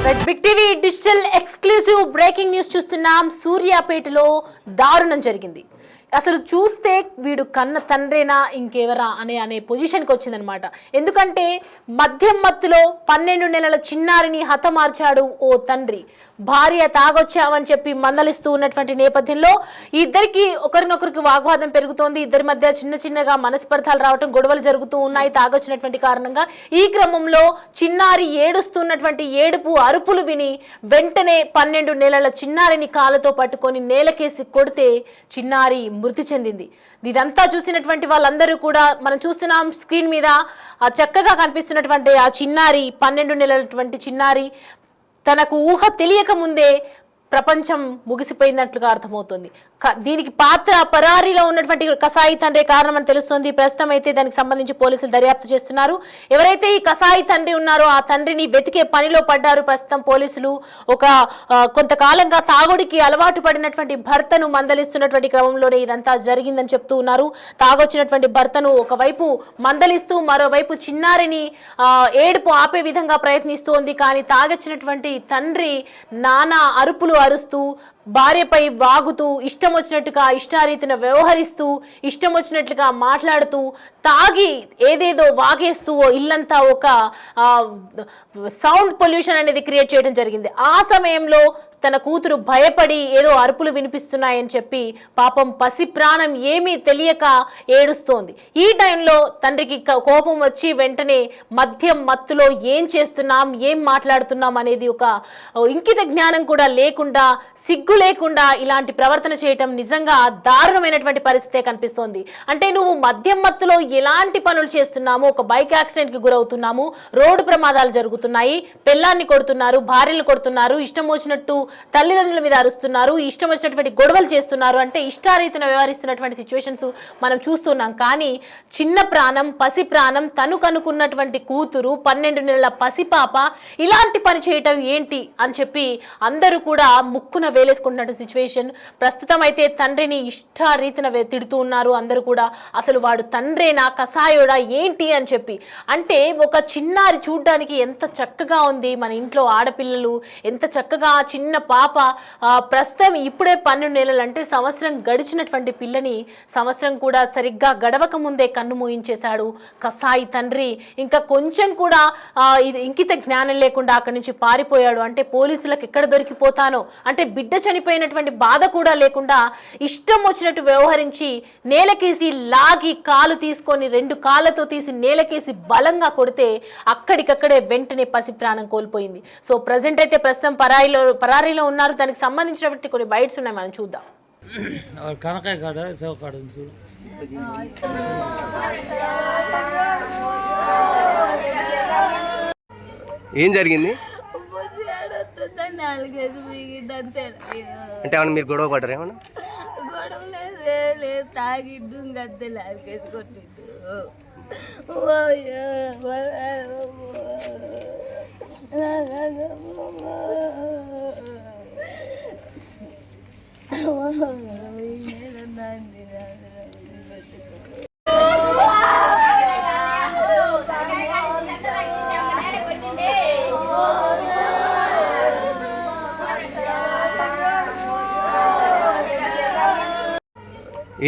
Big TV digital exclusive breaking news చూస్తున్నాం. సూర్యాపేటలో దారుణం జరిగింది. అసలు చూస్తే వీడు కన్న తండ్రేనా ఇంకెవరా అనే పొజిషన్కి వచ్చిందనమాట. ఎందుకంటే మద్యం మత్తులో 12 నెలల చిన్నారిని హతమార్చాడు ఓ తండ్రి. భార్య తాగొచ్చామని చెప్పి మందలిస్తూ ఉన్నటువంటి నేపథ్యంలో ఇద్దరికి ఒకరినొకరికి వాగ్వాదం పెరుగుతోంది. ఇద్దరి మధ్య చిన్నగా మనస్పర్ధాలు రావటం, గొడవలు జరుగుతూ ఉన్నాయి తాగొచ్చినటువంటి కారణంగా. ఈ క్రమంలో చిన్నారి ఏడుస్తున్నటువంటి ఏడుపు అరుపులు విని వెంటనే 12 నెలల చిన్నారిని కాళ్ళతో పట్టుకొని నేలకేసి కొడితే చిన్నారి మృతి చెందింది. ఇదంతా చూసినటువంటి వాళ్ళందరూ కూడా మనం చూస్తున్నాం స్క్రీన్ మీద చక్కగా కనిపిస్తున్నటువంటి ఆ చిన్నారి 12 నెలలటువంటి చిన్నారి తనకు ఊహ తెలియక ముందే ప్రపంచం ముగిసిపోయినట్లుగా అర్థమవుతుంది. దీనికి పరారీలో ఉన్నటువంటి కసాయి తండ్రి కారణం అని తెలుస్తుంది. ప్రస్తుతం అయితే దానికి సంబంధించి పోలీసులు దర్యాప్తు చేస్తున్నారు. ఎవరైతే ఈ కసాయి తండ్రి ఉన్నారో ఆ తండ్రిని వెతికే పనిలో పడ్డారు ప్రస్తుతం పోలీసులు. కొంతకాలంగా తాగుడికి అలవాటు పడినటువంటి భర్తను మందలిస్తున్నటువంటి క్రమంలోనే ఇదంతా జరిగిందని చెప్తూ ఉన్నారు. తాగొచ్చినటువంటి భర్తను ఒకవైపు మందలిస్తూ మరోవైపు చిన్నారిని ఏడుపు ఆపే విధంగా ప్రయత్నిస్తోంది. కానీ తాగొచ్చినటువంటి తండ్రి నానా అరుపులు అరుస్తూ భార్యపై వాగుతూ ఇష్టం వచ్చినట్టుగా ఇష్టారీతిన వ్యవహరిస్తూ ఇష్టం వచ్చినట్లుగా మాట్లాడుతూ తాగి ఏదేదో వాగేస్తూ ఇల్లంతా ఒక సౌండ్ పొల్యూషన్ అనేది క్రియేట్ చేయడం జరిగింది. ఆ సమయంలో తన కూతురు భయపడి ఏదో అరుపులు వినిపిస్తున్నాయని చెప్పి పాపం పసి ప్రాణం ఏమీ తెలియక ఏడుస్తోంది. ఈ టైంలో తండ్రికి కోపం వచ్చి వెంటనే మద్యం మత్తులో ఏం చేస్తున్నాం ఏం మాట్లాడుతున్నాం అనేది ఒక ఇంకిత జ్ఞానం కూడా లేకుండా సిగ్గు లేకుండా ఇలాంటి ప్రవర్తన చేయటం నిజంగా దారుణమైనటువంటి పరిస్థితే కనిపిస్తోంది. అంటే నువ్వు మద్యం మత్తులో ఎలాంటి పనులు చేస్తున్నాము, ఒక బైక్ యాక్సిడెంట్ కి గురవుతున్నాము, రోడ్డు ప్రమాదాలు జరుగుతున్నాయి, పెళ్ళాన్ని కొడుతున్నారు, భార్యలు కొడుతున్నారు, ఇష్టం వచ్చినట్టు తల్లిదండ్రుల మీద అరుస్తున్నారు, ఇష్టం వచ్చినటువంటి గొడవలు చేస్తున్నారు, అంటే ఇష్టారీతిన వ్యవహరిస్తున్నటువంటి సిచ్యువేషన్స్ మనం చూస్తున్నాం. కానీ చిన్న ప్రాణం పసి ప్రాణం తను కనుక్కున్నటువంటి కూతురు 12 నెలల పసిపాప ఇలాంటి పని చేయటం ఏంటి అని చెప్పి అందరూ కూడా ముక్కున వేలేసుకుంటున్నట్టు సిచ్యువేషన్. ప్రస్తుతం అయితే తండ్రిని ఇష్టారీతిన తిడుతూ ఉన్నారు అందరూ కూడా. అసలు వాడు తండ్రేనా కసాయోడా ఏంటి అని చెప్పి. అంటే ఒక చిన్నారి చూడ్డానికి ఎంత చక్కగా ఉంది, మన ఇంట్లో ఆడపిల్లలు ఎంత చక్కగా చిన్న పాప ప్రస్తుతం ఇప్పుడే 12 నెలలు అంటే సంవత్సరం గడిచినటువంటి పిల్లని సంవత్సరం కూడా సరిగ్గా గడవక ముందే కన్ను మూయించేశాడు కసాయి తండ్రి. ఇంకా కొంచెం కూడా ఇది ఇంకిత జ్ఞానం లేకుండా అక్కడి నుంచి పారిపోయాడు. అంటే పోలీసులకు ఎక్కడ దొరికిపోతానో, అంటే బిడ్డ చనిపోయినటువంటి బాధ కూడా లేకుండా ఇష్టం వచ్చినట్టు వ్యవహరించి నేలకేసి లాగి కాలు తీసుకొని 2 కాళ్ళతో తీసి నేలకేసి బలంగా కొడితే అక్కడికక్కడే వెంటనే పసి ప్రాణం కోల్పోయింది. సో ప్రజెంట్ అయితే ప్రస్తుతం పరారీలో ఉన్నారు. దానికి సంబంధించినటువంటి కొన్ని బైట్స్ ఉన్నాయి, మనం చూద్దాం. ఏం జరిగింది అంటే ఏమన్నా మీరు గొడవ పడ్డారు? ఏమన్నా గొడవ లేదు, తాగిడ్డు గద్దె లాగేసి కొట్టిద్దు.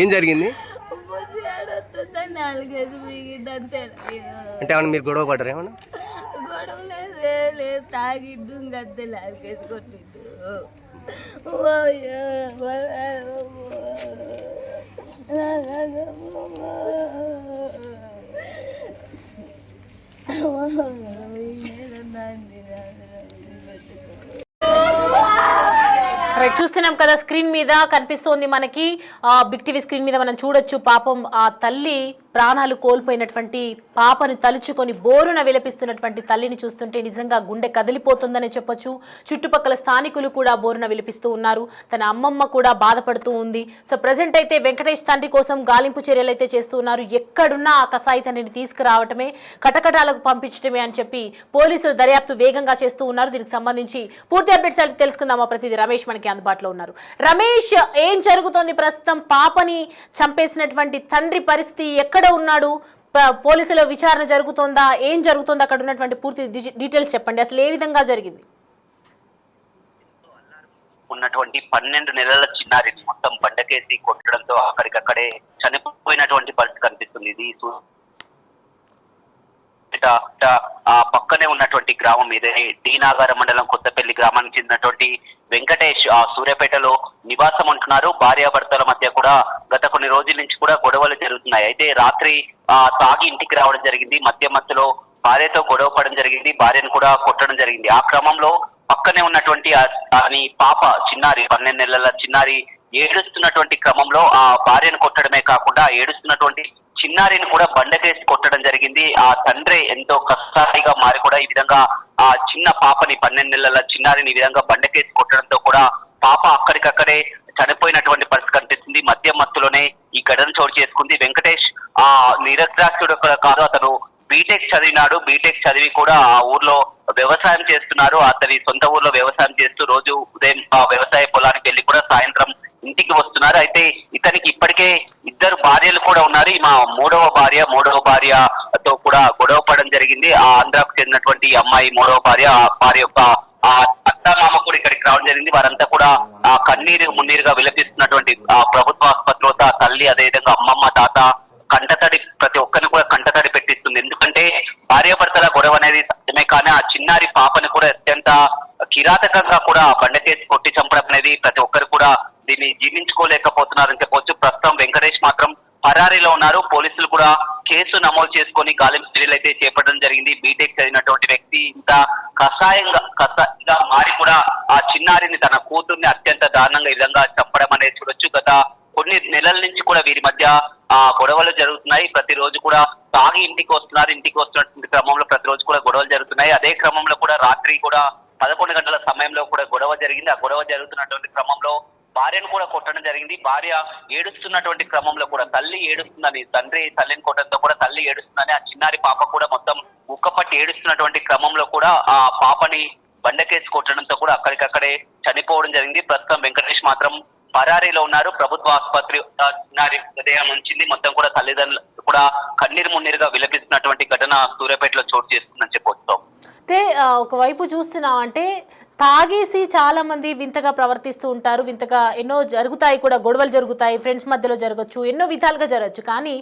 ఏం జరిగింది అంటే ఏమన్నా మీరు గొడవ పడ్డారు? ఏమన్నా గొడవ లేదు, తాగిడ్డు గద్దె లాగేసి కొట్టిద్దు. చూస్తున్నాం కదా స్క్రీన్ మీద కనిపిస్తోంది మనకి. బిగ్ టీవీ స్క్రీన్ మీద మనం చూడొచ్చు. పాపం ఆ తల్లి ప్రాణాలు కోల్పోయినటువంటి పాపను తలుచుకొని బోరున విలపిస్తున్నటువంటి తల్లిని చూస్తుంటే నిజంగా గుండె కదిలిపోతుందని చెప్పొచ్చు. చుట్టుపక్కల స్థానికులు కూడా బోరున విలపిస్తూ ఉన్నారు. తన అమ్మమ్మ కూడా బాధపడుతూ ఉంది. సో ప్రజెంట్ అయితే వెంకటేష్ తండ్రి కోసం గాలింపు చర్యలు అయితే చేస్తూ ఉన్నారు. ఎక్కడున్నా ఆ కసాయి తండ్రిని తీసుకురావటమే, కటకటాలకు పంపించడమే అని చెప్పి పోలీసులు దర్యాప్తు వేగంగా చేస్తూ ఉన్నారు. దీనికి సంబంధించి పూర్తి అప్డేట్స్ తెలుసుకుందాం. మా ప్రతినిధి రమేష్ మనకి అందుబాటులో ఉన్నారు. రమేష్, ఏం జరుగుతోంది ప్రస్తుతం? పాపని చంపేసినటువంటి తండ్రి పరిస్థితి ఎక్కడ ఉన్నాడు? పోలీసుల విచారణ జరుగుతోందా? ఏం జరుగుతోంది? అక్కడ ఉన్నటువంటి పూర్తి డీటెయిల్స్ చెప్పండి. అసలు ఏ విధంగా జరిగింది? ఉన్నటువంటి 12 నెలల చిన్నారిని మొత్తం బండకేసి కొట్టడంతో అక్కడికక్కడే చనిపోయినటువంటి పరిస్థితి కనిపిస్తుంది. ఇది ఆ పక్కనే ఉన్నటువంటి గ్రామం ఇదే డి నాగార మండలం కొత్తపల్లి గ్రామానికి చెందినటువంటి వెంకటేష్ ఆ సూర్యాపేటలో నివాసం ఉంటున్నారు. భార్యాభర్తల మధ్య కూడా గత కొన్ని రోజుల నుంచి కూడా గొడవలు జరుగుతున్నాయి. అయితే రాత్రి తాగి ఇంటికి రావడం జరిగింది. మధ్యలో భార్యతో గొడవ పడడం జరిగింది. భార్యను కూడా కొట్టడం జరిగింది. ఆ క్రమంలో పక్కనే ఉన్నటువంటి పాప చిన్నారి 12 నెలల చిన్నారి ఏడుస్తున్నటువంటి క్రమంలో ఆ భార్యను కొట్టడమే కాకుండా ఏడుస్తున్నటువంటి చిన్నారిని కూడా బండకేసి కొట్టడం జరిగింది. ఆ తండ్రి ఎంతో కష్టాలిగా మారి కూడా ఈ విధంగా ఆ చిన్న పాపని 12 నెలల చిన్నారిని ఈ విధంగా బండకేసి కొట్టడంతో కూడా పాప అక్కడికక్కడే చనిపోయినటువంటి పరిస్థితి కనిపిస్తుంది. మధ్యలోనే ఈ ఘటన చోటు చేసుకుంది. వెంకటేష్ ఆ నిరక్షరాస్యుడు కాదు, అతను బీటెక్ చదివినాడు. బీటెక్ చదివి కూడా ఆ ఊర్లో వ్యవసాయం చేస్తున్నారు. అతని సొంత ఊర్లో వ్యవసాయం చేస్తూ రోజు ఉదయం వ్యవసాయ పొలానికి వెళ్ళి కూడా సాయంత్రం ఇంటికి వస్తున్నారు. అయితే ఇతనికి ఇప్పటికే 2 భార్యలు కూడా ఉన్నారు. మా మూడవ భార్యతో కూడా గొడవ పడడం జరిగింది. ఆ ఆంధ్రాకు చెందినటువంటి అమ్మాయి మూడవ భార్య యొక్క ఆ అత్తమామ కూడా ఇక్కడికి రావడం జరిగింది. వారంతా కూడా ఆ మున్నీరుగా విలపిస్తున్నటువంటి ఆ ప్రభుత్వ ఆసుపత్రిలో తల్లి, అదేవిధంగా అమ్మమ్మ, తాత కంటతడి ప్రతి ఒక్కరిని కూడా కంటతడి పెట్టిస్తుంది. ఎందుకంటే భార్యాభర్తల గొడవ అనేది సత్యమే, కానీ ఆ చిన్నారి పాపని కూడా అత్యంత కిరాతకంగా కూడా బండకేసి కొట్టి చంపడం అనేది ప్రతి ఒక్కరు కూడా దీన్ని జీర్ణించుకోలేకపోతున్నారని చెప్పవచ్చు. ప్రస్తుతం వెంకటేష్ మాత్రం పరారీలో ఉన్నారు. పోలీసులు కూడా కేసు నమోదు చేసుకొని గాలింపు చర్యలు అయితే చేపట్టడం జరిగింది. బీటెక్ చదివినటువంటి వ్యక్తి ఇంత కసాయంగా మారి కూడా ఆ చిన్నారిని, తన కూతుర్ని అత్యంత దారుణంగా ఈ విధంగా చంపడం అనేది చూడొచ్చు. గత కొన్ని నెలల నుంచి కూడా వీరి మధ్య ఆ గొడవలు జరుగుతున్నాయి. ప్రతిరోజు కూడా తాగి ఇంటికి వస్తున్నటువంటి క్రమంలో ప్రతిరోజు కూడా గొడవలు జరుగుతున్నాయి. అదే క్రమంలో కూడా రాత్రి కూడా 11 గంటల సమయంలో కూడా గొడవ జరిగింది. ఆ గొడవ జరుగుతున్నటువంటి క్రమంలో భార్యను కూడా కొట్టడం జరిగింది. భార్య ఏడుస్తున్నటువంటి క్రమంలో కూడా తల్లి ఏడుస్తుందని, తండ్రి తల్లిని కొట్టడంతో కూడా తల్లి ఏడుస్తుందని, ఆ చిన్నారి పాప కూడా మొత్తం ఉక్కపట్టి ఏడుస్తున్నటువంటి క్రమంలో కూడా ఆ పాపని బండకేసి కొట్టడంతో కూడా అక్కడికక్కడే చనిపోవడం జరిగింది. ప్రస్తుతం వెంకటేష్ మాత్రం పరారీలో ఉన్నారు. ప్రభుత్వ ఆసుపత్రి చిన్నారి హృదయం ఉంచింది. మొత్తం కూడా తల్లిదండ్రులు కూడా మున్నీరుగా విలపిస్తున్నటువంటి ఘటన సూర్యాపేటలో చోటు చేసుకుందని చెప్పవచ్చు. అయితే ఒకవైపు చూస్తున్నాం అంటే తాగేసి చాలా మంది వింతగా ప్రవర్తిస్తూ ఉంటారు. వింతగా ఎన్నో జరుగుతాయి కూడా, గొడవలు జరుగుతాయి, ఫ్రెండ్స్ మధ్యలో జరగచ్చు, ఎన్నో విధాలుగా జరగచ్చు. కానీ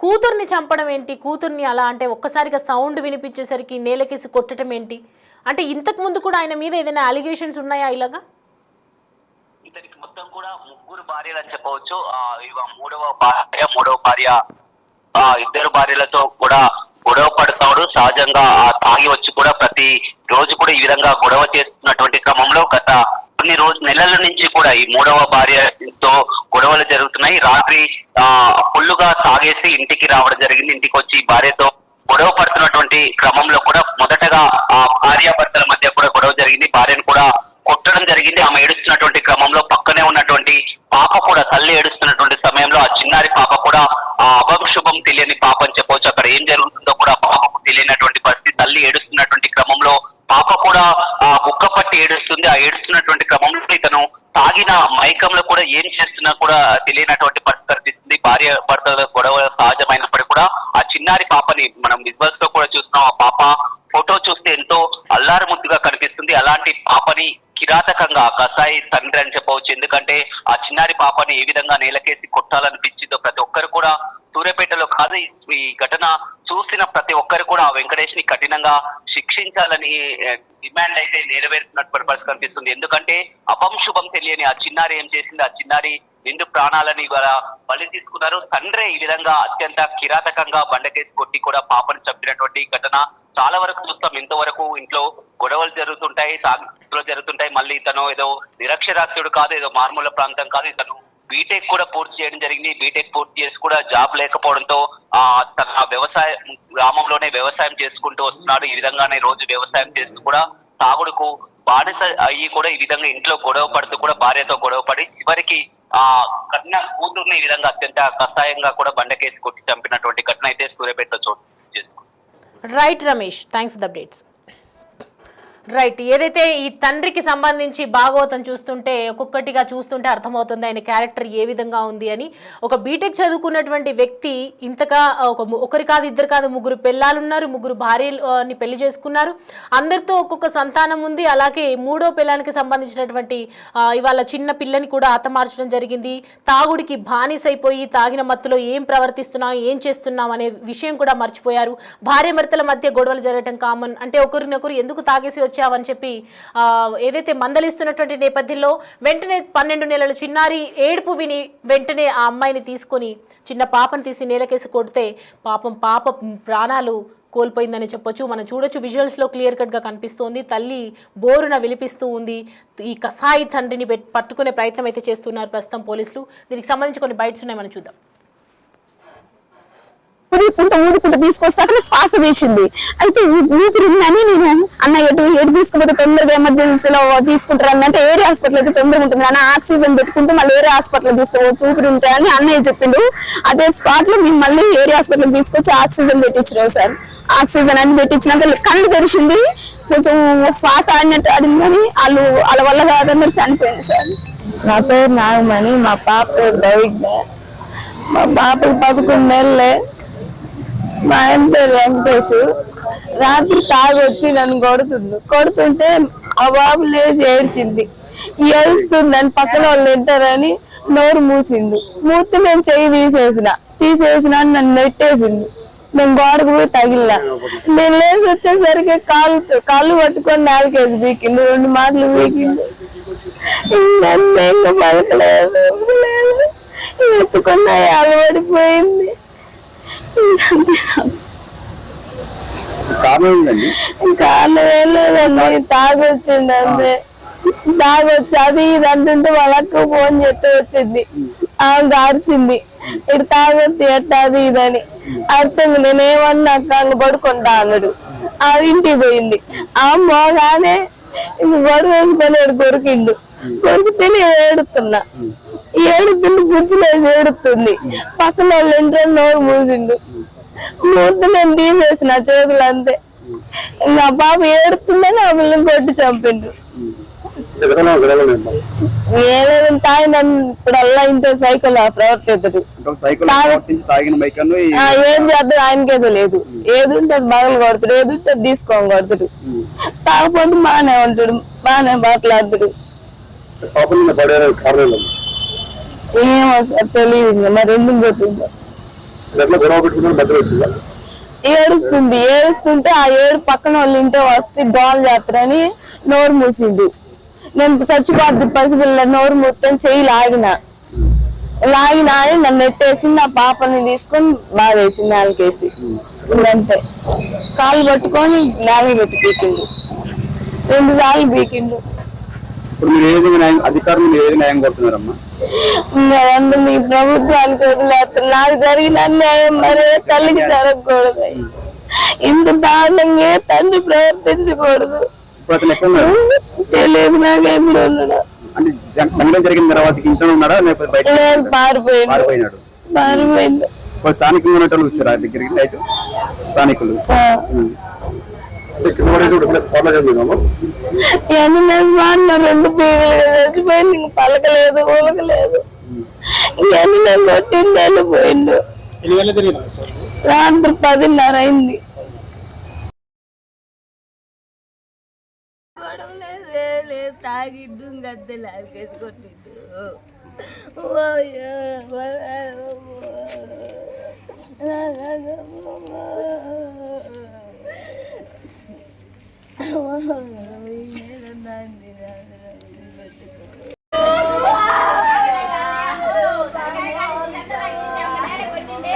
కూతుర్ని చంపడం ఏంటి? కూతుర్ని అలా అంటే ఒక్కసారిగా సౌండ్ వినిపించేసరికి నేలకేసి కొట్టడం ఏంటి? అంటే ఇంతకు ముందు కూడా ఆయన మీద ఏదైనా అలిగేషన్స్ ఉన్నాయా ఇలాగా? ఇతనికి మొత్తం కూడా 3 భార్యలు అని చెప్పవచ్చు. మూడవ భార్య 2 భార్యలతో కూడా గొడవ పడతాడు. సహజంగా తాగి వచ్చి కూడా ప్రతి రోజు కూడా ఈ విధంగా గొడవ చేస్తున్నటువంటి క్రమంలో గత కొన్ని నెలల నుంచి కూడా ఈ 3వ భార్యతో గొడవలు జరుగుతున్నాయి. రాత్రి ఫుల్లుగా తాగేసి ఇంటికి రావడం జరిగింది. ఇంటికి వచ్చి భార్యతో గొడవ పడుతున్నటువంటి క్రమంలో కూడా మొదటగా ఆ భార్యాభర్తల మధ్య కూడా గొడవ జరిగింది. భార్యను కూడా కొట్టడం జరిగింది. ఆమె ఏడుస్తున్నటువంటి క్రమంలో పక్కనే ఉన్నటువంటి పాప కూడా, తల్లి ఏడుస్తున్నటువంటి సమయంలో ఆ చిన్నారి పాప కూడా ఆ అభంశుభం తెలియని పాప అని చెప్పవచ్చు. అక్కడ ఏం జరుగుతుందో కూడా పాపకు తెలియనటువంటి పరిస్థితి. తల్లి ఏడుస్తున్నటువంటి క్రమంలో పాప కూడా ఉక్కపట్టి ఏడుస్తుంది. ఆ ఏడుస్తున్నటువంటి క్రమంలో ఇతను తాగిన మైకంలో కూడా ఏం చేస్తున్నా కూడా తెలియనటువంటి పరిస్థితి కనిపిస్తుంది. భార్య భర్తల గొడవ సహజమైనప్పటికీ కూడా ఆ చిన్నారి పాపని మనం విజువల్స్ లో కూడా చూస్తున్నాం. ఆ పాప ఫోటో చూస్తే ఎంతో అల్లారు ముద్దుగా కనిపిస్తుంది. అలాంటి పాపని కిరాతకంగా కసాయి తండ్రి అని చెప్పవచ్చు. ఎందుకంటే ఆ చిన్నారి పాపని ఏ విధంగా నేలకేసి కొట్టాలనిపించిందో ప్రతి ఒక్కరు కూడా సూర్యాపేటలో కాదు, ఈ ఘటన చూసిన ప్రతి ఒక్కరు కూడా ఆ వెంకటేష్ ని కఠినంగా శిక్షించాలని డిమాండ్ అయితే నెరవేరుతున్నటువంటి పరిస్థితి కనిపిస్తుంది. ఎందుకంటే అపంశుభం తెలియని ఆ చిన్నారి ఏం చేసింది? ఆ చిన్నారి 2 ప్రాణాలని బలి తీసుకున్నారు. తండ్రే ఈ విధంగా అత్యంత కిరాతకంగా బండకేసి కొట్టి కూడా పాపను చంపినటువంటి ఘటన చాలా వరకు చూస్తాం. ఇంతవరకు ఇంట్లో గొడవలు జరుగుతుంటాయి, సాగులో జరుగుతుంటాయి. మళ్ళీ ఇతను ఏదో నిరక్షరాస్యుడు కాదు, ఏదో మారుమూల ప్రాంతం కాదు. ఇతను బీటెక్ కూడా పూర్తి చేయడం జరిగింది. బీటెక్ పూర్తి చేసి కూడా జాబ్ లేకపోవడంతో తన గ్రామంలోనే వ్యవసాయం చేసుకుంటూ వస్తున్నాడు. ఈ విధంగానే రోజు వ్యవసాయం చేస్తూ కూడా తాగుడుకు బానిస అయ్యి కూడా ఈ విధంగా ఇంట్లో గొడవ పడుతూ కూడా భార్యతో గొడవ పడి చివరికి కన్న కూతుర్ని ఈ విధంగా అత్యంత కషాయంగా కూడా బండకేసి కొట్టి చంపినటువంటి ఘటన అయితే సూర్యాపేటలో చోటు చేసుకుంది. Right Ramesh, thanks for the updates. Right. ఏదైతే ఈ తండ్రికి సంబంధించి భాగవతం చూస్తుంటే ఒక్కొక్కటిగా చూస్తుంటే అర్థమవుతుంది ఆయన క్యారెక్టర్ ఏ విధంగా ఉంది అని. ఒక బీటెక్ చదువుకున్నటువంటి వ్యక్తి ఇంతగా ఒకరి కాదు ఇద్దరు కాదు 3 పిల్లలు ఉన్నారు, 3 భార్యని పెళ్లి చేసుకున్నారు, అందరితో ఒక్కొక్క సంతానం ఉంది. అలాగే 3వ పిల్లానికి సంబంధించినటువంటి ఇవాళ చిన్న పిల్లని కూడా హతమార్చడం జరిగింది. తాగుడికి బానిసైపోయి తాగిన మత్తులో ఏం ప్రవర్తిస్తున్నాం ఏం చేస్తున్నాం అనే విషయం కూడా మర్చిపోయారు. భార్యాభర్తల మధ్య గొడవలు జరగటం కామన్. అంటే ఒకరినొకరు ఎందుకు తాగేసి వచ్చావని చెప్పి ఏదైతే మందలిస్తున్నటువంటి నేపథ్యంలో వెంటనే 12 నెలల చిన్నారి ఏడుపు విని వెంటనే ఆ అమ్మాయిని తీసుకొని చిన్న పాపను తీసి నేలకేసి కొడితే పాప ప్రాణాలు కోల్పోయిందని చెప్పొచ్చు. మనం చూడొచ్చు, విజువల్స్లో క్లియర్ కట్గా కనిపిస్తోంది. తల్లి బోరున విలిపిస్తూ ఉంది. ఈ కసాయి తండ్రిని పట్టుకునే ప్రయత్నం అయితే చేస్తున్నారు ప్రస్తుతం పోలీసులు. దీనికి సంబంధించి కొన్ని బైట్స్ ఉన్నాయి, మనం చూద్దాం. ఊరుకుంటూ తీసుకొస్తాక శ్వాస వేసింది. అయితే ఊపిరిందని నేను అన్న ఎటు తీసుకుపోతే తొందరగా ఎమర్జెన్సీలో తీసుకుంటారు అన్నట్టు ఏరియా హాస్పిటల్ అయితే తొందరగా ఉంటుంది అన్న, ఆక్సిజన్ పెట్టుకుంటూ మళ్ళీ ఏరియా హాస్పిటల్ తీసుకోవచ్చు ఊపిరి ఉంటాయని అన్నయ్య చెప్పిండు. అదే స్పాట్ లో మేము మళ్ళీ ఏరియా హాస్పిటల్ తీసుకొచ్చి ఆక్సిజన్ పెట్టించినాం సార్. ఆక్సిజన్ అన్ని పెట్టించినాక కళ్ళు తెరిచింది, కొంచెం శ్వాస ఆడినట్టు ఆడింది కానీ వాళ్ళ వల్ల కాదన్నట్టు చనిపోయింది సార్. నా పేరు నాగమణి, మా పాప పేరు దౌర్య, మా పాపకు 11 నెలలే. మా ఆయన పేరు వెంకటేష్. రాత్రి తాగొచ్చి నన్ను కొడుతుంటే ఆ బాబు లేచి ఏడ్చింది. ఏడుస్తుందని పక్కన వాళ్ళు వింటారని నోరు మూసిండు. మూతి నేను చెయ్యి తీసేసిన నన్ను నెట్టేసింది. నేను గోడకు పోయి తగిలినా. నేను లేచి వచ్చేసరికి కాళ్ళు పట్టుకొని 4 కేజీ బీకిండు, 2 మాటలు బీకిండు. ఇంకా బతకలేదు, ఎత్తుకున్నా అలవడిపోయింది. కారణం ఏం లేదండి, తాగొచ్చిండు అంతే. తాగొచ్చి అది ఇది అంటుంటే వాళ్ళకు ఫోన్ చెప్తే వచ్చింది, ఆమె గార్చింది ఇటు తాగొచ్చి ఎట్ట అది ఇదని. అర్థం నేనేమన్నా అక్క పడుకుంటా అన్నాడు. ఆ ఇంటికి పోయింది. ఆ మోగానే గొడవ వేసుకొని కొరికిండు. కొరికితే నేను ఏడుతున్నా, ఏడుతుంటే గుజ్జులేసి ఏడుతుంది. పక్కన వాళ్ళు ఇంట్లో నోరు మూసిండు. మూత నేను తీసేసిన చేతులు అంతే. నా పాప ఏడుతుందని ఆ పిల్లని కొట్టి చంపిండు. ఏలేదని తాగినప్పుడు ఇప్పుడల్లా ఇంత సైకిల్ ప్రవర్తిస్తాడు. ఏం చేద్దాం ఆయనకే తెలియదు. ఏది ఉంటే అది బగలు కొడతాడు, ఏది ఉంటే అది తీసుకోని కొడతాడు. తాగపోతే బాగానే ఉంటాడు, బాగానే మాట్లాడతాడు. ఏమో సార్ తెలియదు, మరి ఎందుకు పోతుందో. ఏడుస్తుంటే ఆ ఏడు పక్కన వాళ్ళు ఇంటే వస్తే గోల్ చేస్తారని నోరు మూసింది. నేను చచ్చిపోద్ది పసిపిల్ల నోరు మూర్తని చెయ్యి లాగినా అని నన్ను నెట్టేసి నా పాపని తీసుకొని బాగా వేసింది, నేలకేసి. ఇంకంతే కాళ్ళు పట్టుకొని నేల పెట్టి పీకిండు, 2 సార్లు పీకిండు. ఈ ప్రభుత్వానికి వదిలేస్తారు. నాకు జరిగిన అన్యాయం మరే తల్లికి జరగకూడదు. ఇంత దారుణంగా తండ్రి ప్రవర్తించకూడదు. తెలియదు నాకు ఎప్పుడు ఉన్నాడు. పారిపోయిండు. స్థానికులు రెండు పీగులు చచ్చిపోయింది. ఇంక పలకలేదు ఊలకలేదు. ఇవన్నీ నేను కొట్టింది వెళ్ళిపోయిండు. రాత్రి 10:30 అయింది. గొడవలేదు, తాగిడ్డు గద్దెలు ఆరికేసి కొట్టిండు.